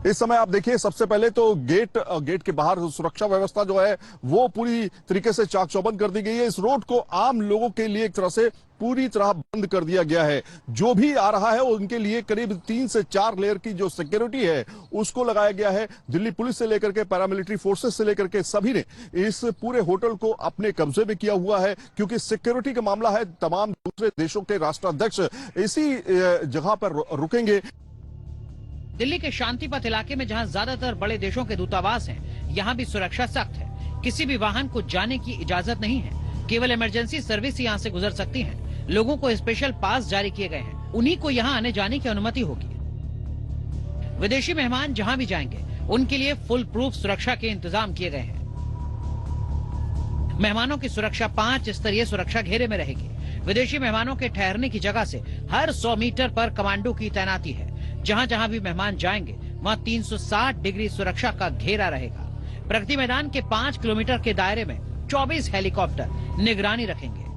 इस समय आप देखिए, सबसे पहले तो गेट के बाहर सुरक्षा व्यवस्था जो है वो पूरी तरीके से चाक चौबंद कर दी गई है। इस रोड को आम लोगों के लिए एक तरह से पूरी तरह बंद कर दिया गया है। जो भी आ रहा है उनके लिए करीब 3 से 4 लेयर की जो सिक्योरिटी है उसको लगाया गया है। दिल्ली पुलिस से लेकर के पैरामिलिट्री फोर्सेस से लेकर के सभी ने इस पूरे होटल को अपने कब्जे में किया हुआ है, क्योंकि सिक्योरिटी का मामला है। तमाम दूसरे देशों के राष्ट्राध्यक्ष इसी जगह पर रुकेंगे। दिल्ली के शांतिपथ इलाके में जहां ज्यादातर बड़े देशों के दूतावास हैं, यहां भी सुरक्षा सख्त है। किसी भी वाहन को जाने की इजाजत नहीं है। केवल इमरजेंसी सर्विस यहां से गुजर सकती है। लोगों को स्पेशल पास जारी किए गए हैं, उन्हीं को यहां आने जाने की अनुमति होगी। विदेशी मेहमान जहां भी जाएंगे उनके लिए फुल प्रूफ सुरक्षा के इंतजाम किए गए हैं। मेहमानों की सुरक्षा 5 स्तरीय सुरक्षा घेरे में रहेगी। विदेशी मेहमानों के ठहरने की जगह से हर 100 मीटर पर कमांडो की तैनाती है। जहां जहां भी मेहमान जाएंगे वहां 360 डिग्री सुरक्षा का घेरा रहेगा। प्रगति मैदान के 5 किलोमीटर के दायरे में 24 हेलीकॉप्टर निगरानी रखेंगे।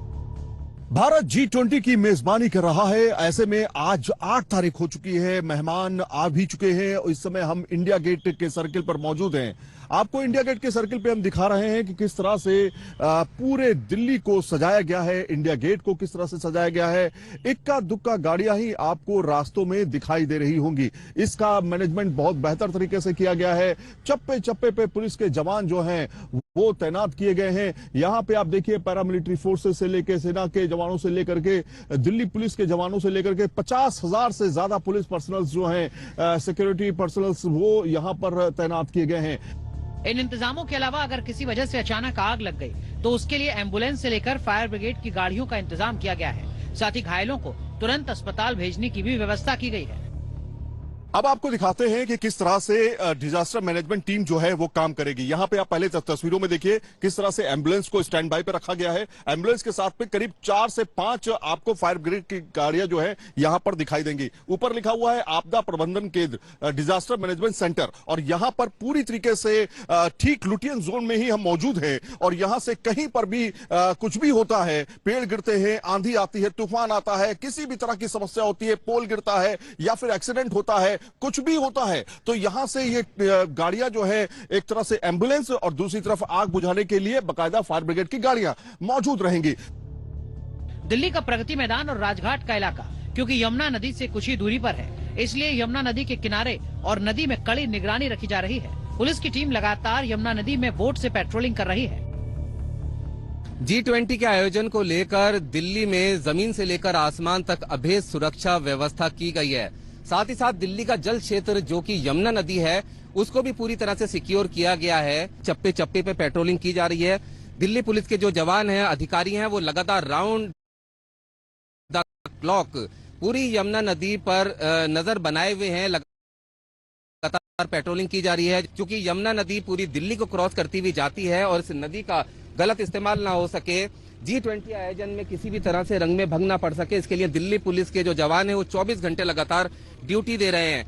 भारत G20 की मेजबानी कर रहा है। ऐसे में आज 8 तारीख हो चुकी है, मेहमान आ भी चुके हैं। इस समय हम इंडिया गेट के सर्किल पर मौजूद हैं। आपको इंडिया गेट के सर्किल पे हम दिखा रहे हैं कि किस तरह से पूरे दिल्ली को सजाया गया है, इंडिया गेट को किस तरह से सजाया गया है। इक्का दुक्का गाड़ियां ही आपको रास्तों में दिखाई दे रही होंगी। इसका मैनेजमेंट बहुत बेहतर तरीके से किया गया है। चप्पे चप्पे पे पुलिस के जवान जो हैं वो तैनात किए गए हैं। यहां पे आप देखिए, पैरामिलिट्री फोर्सेस से लेकर सेना के जवानों से लेकर के दिल्ली पुलिस के जवानों से लेकर के 50,000 से ज्यादा पुलिस पर्सनल्स जो हैं, सिक्योरिटी पर्सनल्स, वो यहां पर तैनात किए गए हैं। इन इंतजामों के अलावा अगर किसी वजह से अचानक आग लग गई तो उसके लिए एम्बुलेंस से लेकर फायर ब्रिगेड की गाड़ियों का इंतजाम किया गया है। साथ ही घायलों को तुरंत अस्पताल भेजने की भी व्यवस्था की गई है। अब आपको दिखाते हैं कि किस तरह से डिजास्टर मैनेजमेंट टीम जो है वो काम करेगी। यहां पे आप पहले तस्वीरों में देखिए किस तरह से एम्बुलेंस को स्टैंड बाय पे रखा गया है। एम्बुलेंस के साथ में करीब 4 से 5 आपको फायर ब्रिगेड की गाड़ियां जो है यहां पर दिखाई देंगी। ऊपर लिखा हुआ है आपदा प्रबंधन केंद्र, डिजास्टर मैनेजमेंट सेंटर। और यहां पर पूरी तरीके से ठीक लुटियन जोन में ही हम मौजूद हैं। और यहां से कहीं पर भी कुछ भी होता है, पेड़ गिरते हैं, आंधी आती है, तूफान आता है, किसी भी तरह की समस्या होती है, पोल गिरता है या फिर एक्सीडेंट होता है, कुछ भी होता है, तो यहां से ये गाड़ियां जो है एक तरह से एम्बुलेंस और दूसरी तरफ आग बुझाने के लिए बाकायदा फायर ब्रिगेड की गाड़ियां मौजूद रहेंगी। दिल्ली का प्रगति मैदान और राजघाट का इलाका क्योंकि यमुना नदी से कुछ ही दूरी पर है, इसलिए यमुना नदी के किनारे और नदी में कड़ी निगरानी रखी जा रही है। पुलिस की टीम लगातार यमुना नदी में बोट से पेट्रोलिंग कर रही है। G20 के आयोजन को लेकर दिल्ली में जमीन से लेकर आसमान तक अभेद सुरक्षा व्यवस्था की गई है। साथ ही साथ दिल्ली का जल क्षेत्र जो कि यमुना नदी है उसको भी पूरी तरह से सिक्योर किया गया है। चप्पे चप्पे पे पेट्रोलिंग की जा रही है। दिल्ली पुलिस के जो जवान हैं, अधिकारी हैं, वो लगातार राउंड द क्लॉक पूरी यमुना नदी पर नजर बनाए हुए हैं। लगातार पेट्रोलिंग की जा रही है, क्योंकि यमुना नदी पूरी दिल्ली को क्रॉस करती हुई जाती है और इस नदी का गलत इस्तेमाल ना हो सके, G20 आयोजन में किसी भी तरह से रंग में भंग ना पड़ सके, इसके लिए दिल्ली पुलिस के जो जवान हैं वो 24 घंटे लगातार ड्यूटी दे रहे हैं।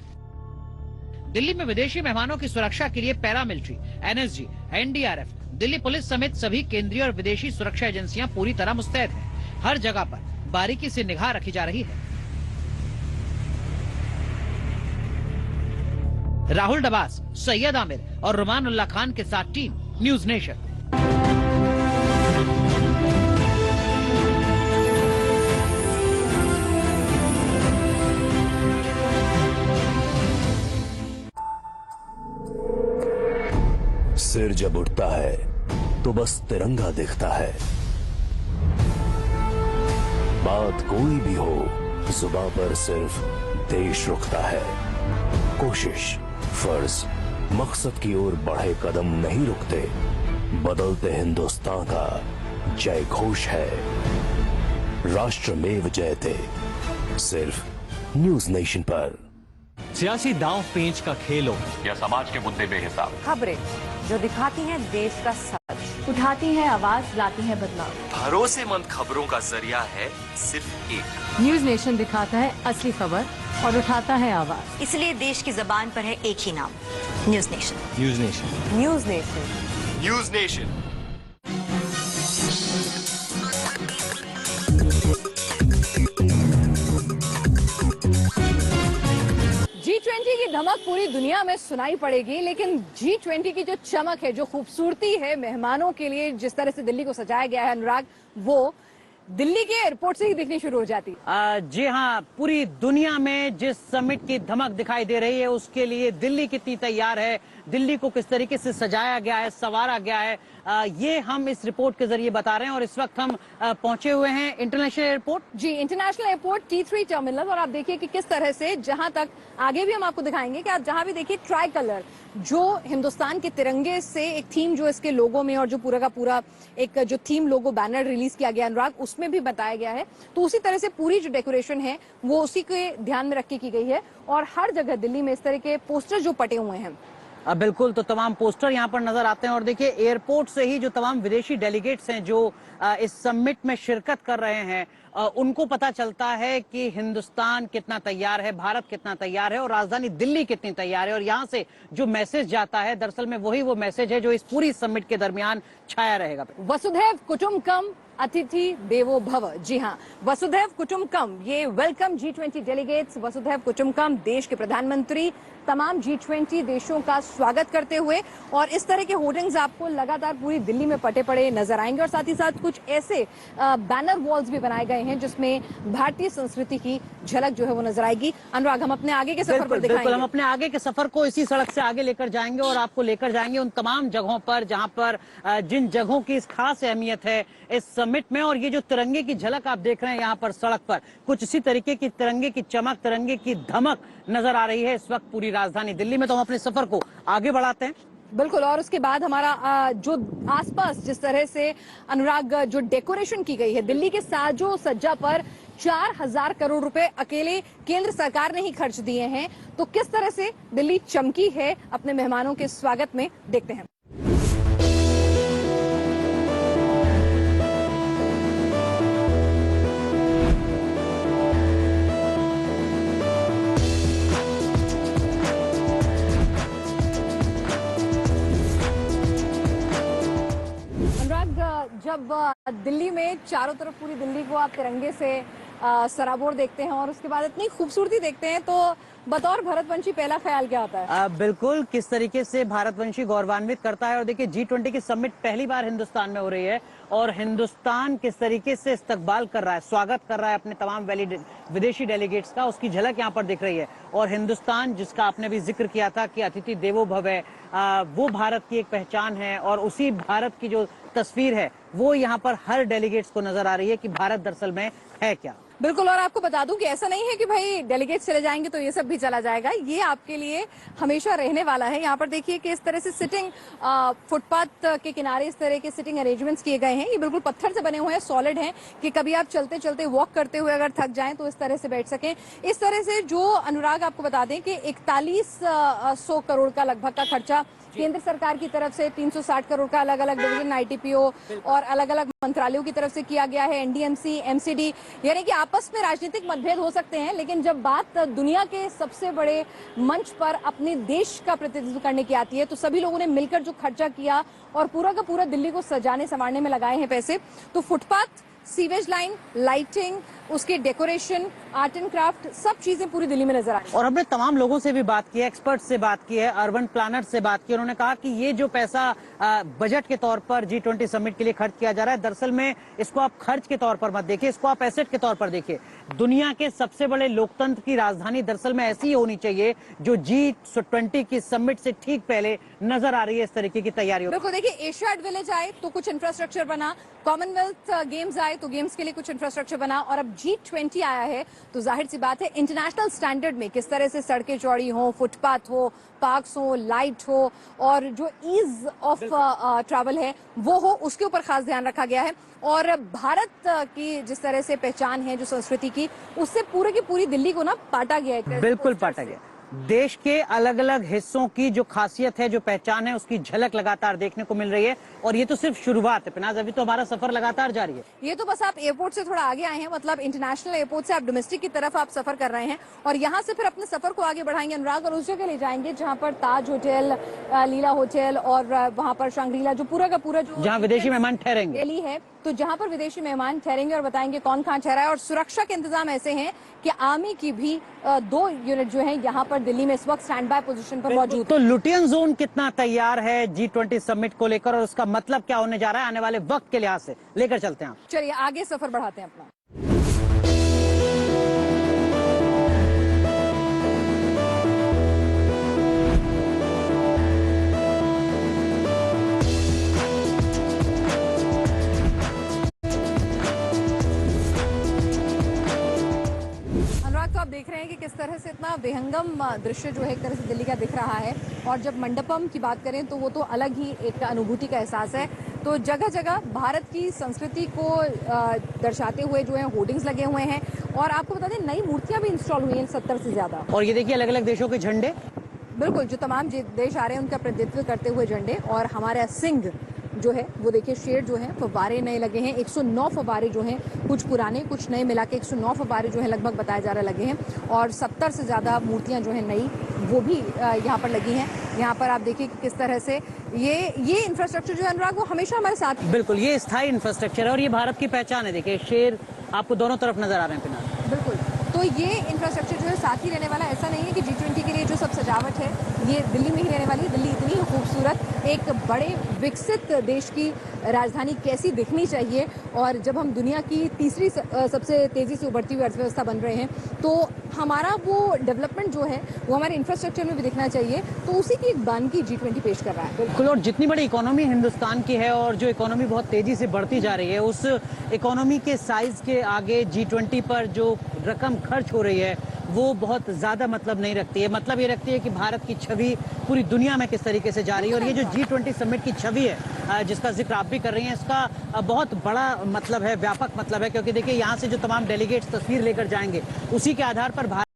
दिल्ली में विदेशी मेहमानों की सुरक्षा के लिए paramilitary, NSG, NDRF, Delhi police समेत सभी केंद्रीय और विदेशी सुरक्षा एजेंसियां पूरी तरह मुस्तैद हैं। हर जगह पर बारीकी से निगाह रखी जा रही है। राहुल डबास, सैयद आमिर और रुमान उल्लाह खान के साथ टीम न्यूज नेशन। सिर जब उठता है तो बस तिरंगा दिखता है। बात कोई भी हो, जुबां पर सिर्फ देश रुकता है। कोशिश, फर्ज, मकसद की ओर बढ़े कदम नहीं रुकते। बदलते हिंदुस्तान का जय घोष है। राष्ट्रमेव जयते, सिर्फ न्यूज नेशन पर। सियासी दांव पेंच का खेल हो या समाज के मुद्दे बेहिसाब, खबरें जो दिखाती हैं देश का सच, उठाती हैं आवाज, लाती हैं बदलाव। भरोसेमंद खबरों का जरिया है सिर्फ एक। न्यूज नेशन दिखाता है असली खबर और उठाता है आवाज। इसलिए देश की जबान पर है एक ही नाम, news nation. News nation, news nation, news nation. G20 की धमक पूरी दुनिया में सुनाई पड़ेगी, लेकिन G20 की जो चमक है, जो खूबसूरती है मेहमानों के लिए, जिस तरह से दिल्ली को सजाया गया है अनुराग, वो दिल्ली के एयरपोर्ट से ही दिखनी शुरू हो जाती है। जी हाँ, पूरी दुनिया में जिस समिट की धमक दिखाई दे रही है उसके लिए दिल्ली कितनी तैयार है, दिल्ली को किस तरीके से सजाया गया है, संवारा गया है, ये हम इस रिपोर्ट के जरिए बता रहे हैं। और इस वक्त हम पहुंचे हुए हैं इंटरनेशनल एयरपोर्ट। जी, इंटरनेशनल एयरपोर्ट T3 टर्मिनल। और आप देखिए कि किस तरह से, जहां तक आगे भी हम आपको दिखाएंगे कि आप जहां भी देखिए ट्राई कलर, जो हिंदुस्तान के तिरंगे से एक थीम जो इसके लोगो में, और जो पूरा का पूरा एक जो थीम लोगो बैनर रिलीज किया गया अनुराग, उसमें भी बताया गया है। तो उसी तरह से पूरी जो डेकोरेशन है वो उसी के ध्यान में रख के की गई है। और हर जगह दिल्ली में इस तरह के पोस्टर जो पटे हुए हैं, बिल्कुल, तो तमाम पोस्टर यहाँ पर नजर आते हैं। और देखिए, एयरपोर्ट से ही जो तमाम विदेशी डेलीगेट्स हैं जो इस समिट में शिरकत कर रहे हैं, उनको पता चलता है कि हिंदुस्तान कितना तैयार है, भारत कितना तैयार है और राजधानी दिल्ली कितनी तैयार है। और यहाँ से जो मैसेज जाता है, दरअसल में वही वो मैसेज है जो इस पूरी समिट के दरमियान छाया रहेगा। वसुधैव कुटुंबकम अतिथि देवो भव। जी हाँ, वसुधैव कुटुंबकम, ये वेलकम G20 डेलीगेट्स। वसुधैव कुटुंबकम, देश के प्रधानमंत्री तमाम G20 देशों का स्वागत करते हुए, और इस तरह के होर्डिंग्स आपको लगातार पूरी दिल्ली में पटे पड़े नजर आएंगे। और साथ ही साथ कुछ ऐसे बैनर वॉल्स भी बनाए गए हैं जिसमें भारतीय संस्कृति की झलक जो है वो नजर आएगी। अनुराग, हम अपने आगे के सफर पर दिखाएंगे। हम अपने आगे के सफर को इसी सड़क से आगे लेकर जाएंगे और आपको लेकर जाएंगे उन तमाम जगहों पर जहां पर जिन जगहों की इस खास अहमियत है इस समिट में। और ये जो तिरंगे की झलक आप देख रहे हैं यहाँ पर सड़क पर, कुछ इसी तरीके की तिरंगे की चमक, तिरंगे की धमक नजर आ रही है इस वक्त पूरी राजधानी दिल्ली में। तो हम अपने सफर को आगे बढ़ाते हैं। बिल्कुल, और उसके बाद हमारा जो आसपास जिस तरह से अनुराग जो डेकोरेशन की गई है दिल्ली के साजो सज्जा पर, 4000 करोड़ रुपए अकेले केंद्र सरकार ने ही खर्च दिए हैं। तो किस तरह से दिल्ली चमकी है अपने मेहमानों के स्वागत में, देखते हैं। जब दिल्ली में चारों तरफ पूरी दिल्ली को आप तिरंगे से सराबोर देखते हैं और उसके बाद इतनी खूबसूरती देखते हैं, तो बतौर भारतवंशी पहला ख्याल क्या आता है? बिल्कुल, किस तरीके से भारतवंशी गौरवान्वित करता है। और देखिए, G20 की समिट पहली बार हिंदुस्तान में हो रही है और हिंदुस्तान किस तरीके से इस्तकबाल कर रहा है, स्वागत कर रहा है अपने तमाम विदेशी डेलीगेट्स का, उसकी झलक यहाँ पर दिख रही है। और हिंदुस्तान, जिसका आपने भी जिक्र किया था कि अतिथि देवो भव है, वो भारत की एक पहचान है। और उसी भारत की जो तस्वीर है वो यहाँ पर हर डेलीगेट्स को नजर आ रही है कि भारत दरअसल में है क्या। बिल्कुल, और आपको बता दूं कि ऐसा नहीं है कि भाई डेलीगेट्स चले जाएंगे तो ये सब भी चला जाएगा, ये आपके लिए हमेशा रहने वाला है। यहाँ पर देखिए कि इस तरह से सिटिंग फुटपाथ के किनारे इस तरह के सिटिंग अरेंजमेंट्स किए गए हैं। ये बिल्कुल पत्थर से बने हुए हैं, सॉलिड हैं, कि कभी आप चलते चलते वॉक करते हुए अगर थक जाएं तो इस तरह से बैठ सकें। इस तरह से जो अनुराग आपको बता दें कि 4100 करोड़ का लगभग का खर्चा केंद्र सरकार की तरफ से, 360 करोड़ का अलग अलग डिवीजन ITPO और अलग अलग मंत्रालयों की तरफ से किया गया है, NDMC, MCD। यानी कि आपस में राजनीतिक मतभेद हो सकते हैं, लेकिन जब बात दुनिया के सबसे बड़े मंच पर अपने देश का प्रतिनिधित्व करने की आती है तो सभी लोगों ने मिलकर जो खर्चा किया और पूरा का पूरा दिल्ली को सजाने संवारने में लगाए हैं पैसे। तो फुटपाथ, सीवेज लाइन, लाइटिंग, उसके डेकोरेशन, आर्ट एंड क्राफ्ट, सब चीजें पूरी दिल्ली में नजर आई। और हमने तमाम लोगों से भी बात की है, एक्सपर्ट से बात की है, अर्बन प्लानर से बात की। उन्होंने कहा कि ये जो पैसा बजट के तौर पर G20 समिट के लिए खर्च किया जा रहा है, दरअसल में इसको आप खर्च के तौर पर मत देखिए, इसको आप एसेट के तौर पर देखिए। दुनिया के सबसे बड़े लोकतंत्र की राजधानी दरअसल में ऐसी होनी चाहिए जो G20 की समिट से ठीक पहले नजर आ रही है इस तरीके की तैयारियों। बिल्कुल, देखिए, एशियाड विलेज आए तो कुछ इंफ्रास्ट्रक्चर बना, कॉमनवेल्थ गेम्स आए तो गेम्स के लिए कुछ इंफ्रास्ट्रक्चर बना, और अब G20 आया है तो जाहिर सी बात है इंटरनेशनल स्टैंडर्ड में किस तरह से सड़कें चौड़ी हो, फुटपाथ हो, पार्क्स हो, लाइट हो, और जो ईज ऑफ ट्रैवल है वो हो, उसके ऊपर खास ध्यान रखा गया है। और भारत की जिस तरह से पहचान है जो संस्कृति की, उससे पूरे की पूरी दिल्ली को ना पाटा गया है। बिल्कुल पाटा गया। देश के अलग अलग हिस्सों की जो खासियत है, जो पहचान है, उसकी झलक लगातार देखने को मिल रही है। और ये तो सिर्फ शुरुआत है पिनाज, अभी तो हमारा सफर लगातार जारी है। ये तो बस आप एयरपोर्ट से थोड़ा आगे आए हैं, मतलब इंटरनेशनल एयरपोर्ट से आप डोमेस्टिक की तरफ आप सफर कर रहे हैं, और यहाँ से फिर अपने सफर को आगे बढ़ाएंगे अनुराग, और उस जगह ले जाएंगे जहाँ पर ताज होटल, लीला होटल और वहाँ पर शांग्रीला, जो पूरा का पूरा जो जहाँ विदेशी मेहमान ठहरेंगे दिल्ली है, तो तो जहां पर विदेशी मेहमान ठहरेंगे और बताएंगे कौन कहां ठहरा है। और सुरक्षा के इंतजाम ऐसे हैं कि आर्मी की भी 2 यूनिट जो है यहाँ पर दिल्ली में इस वक्त स्टैंड बाय पोजीशन पर मौजूद। तो लुटियन जोन कितना तैयार है G20 समिट को लेकर और उसका मतलब क्या होने जा रहा है आने वाले वक्त के लिहाज से, लेकर चलते हैं आप। चलिए आगे सफर बढ़ाते हैं अपना। अनुराग, तो आप देख रहे हैं कि किस तरह से इतना विहंगम दृश्य जो है एक तरह से दिल्ली का दिख रहा है। और जब मंडपम की बात करें तो वो तो अलग ही एक अनुभूति का एहसास है। तो जगह जगह भारत की संस्कृति को दर्शाते हुए जो है होर्डिंग्स लगे हुए हैं। और आपको बता दें नई मूर्तियां भी इंस्टॉल हुई हैं 70 से ज्यादा। और ये देखिए अलग अलग देशों के झंडे, बिल्कुल जो तमाम देश आ रहे हैं उनका प्रतिनिधित्व करते हुए झंडे। और हमारा सिंह जो है वो देखिए शेर जो है फव्वारे नए लगे हैं। 109 फव्वारे जो हैं, कुछ पुराने कुछ नए मिला के 109 फव्वारे जो है लगभग बताया जा रहा लगे हैं। और 70 से ज्यादा मूर्तियां जो है नई वो भी यहाँ पर लगी हैं। यहाँ पर आप देखिए कि किस तरह से ये इंफ्रास्ट्रक्चर जो है अनुराग वो हमेशा हमारे साथ। बिल्कुल ये स्थायी इंफ्रास्ट्रक्चर है और ये भारत की पहचान है। देखिए शेर आपको दोनों तरफ नजर आ रहे हैं फिलहाल। बिल्कुल, तो ये इंफ्रास्ट्रक्चर जो है साथ ही रहने वाला। ऐसा नहीं है कि G20 के लिए जो सब सजावट है ये दिल्ली में ही रहने वाली है। दिल्ली इतनी खूबसूरत एक बड़े विकसित देश की राजधानी कैसी दिखनी चाहिए। और जब हम दुनिया की तीसरी सबसे तेजी से उभरती हुई अर्थव्यवस्था बन रहे हैं तो हमारा वो डेवलपमेंट जो है वो हमारे इंफ्रास्ट्रक्चर में भी दिखना चाहिए। तो उसी की एक बानगी G20 पेश कर रहा है। बिल्कुल, और जितनी बड़ी इकोनॉमी हिंदुस्तान की है और जो इकोनॉमी बहुत तेजी से बढ़ती जा रही है उस इकोनॉमी के साइज के आगे G20 पर जो रकम खर्च हो रही है वो बहुत ज्यादा मतलब नहीं रखती है। मतलब ये रखती है कि भारत की छवि पूरी दुनिया में किस तरीके से जा रही है। और ये जो G20 समिट की छवि है जिसका जिक्र आप भी कर रही हैं, इसका बहुत बड़ा मतलब है, व्यापक मतलब है। क्योंकि देखिए यहाँ से जो तमाम डेलीगेट्स तस्वीर लेकर जाएंगे उसी के आधार पर भारत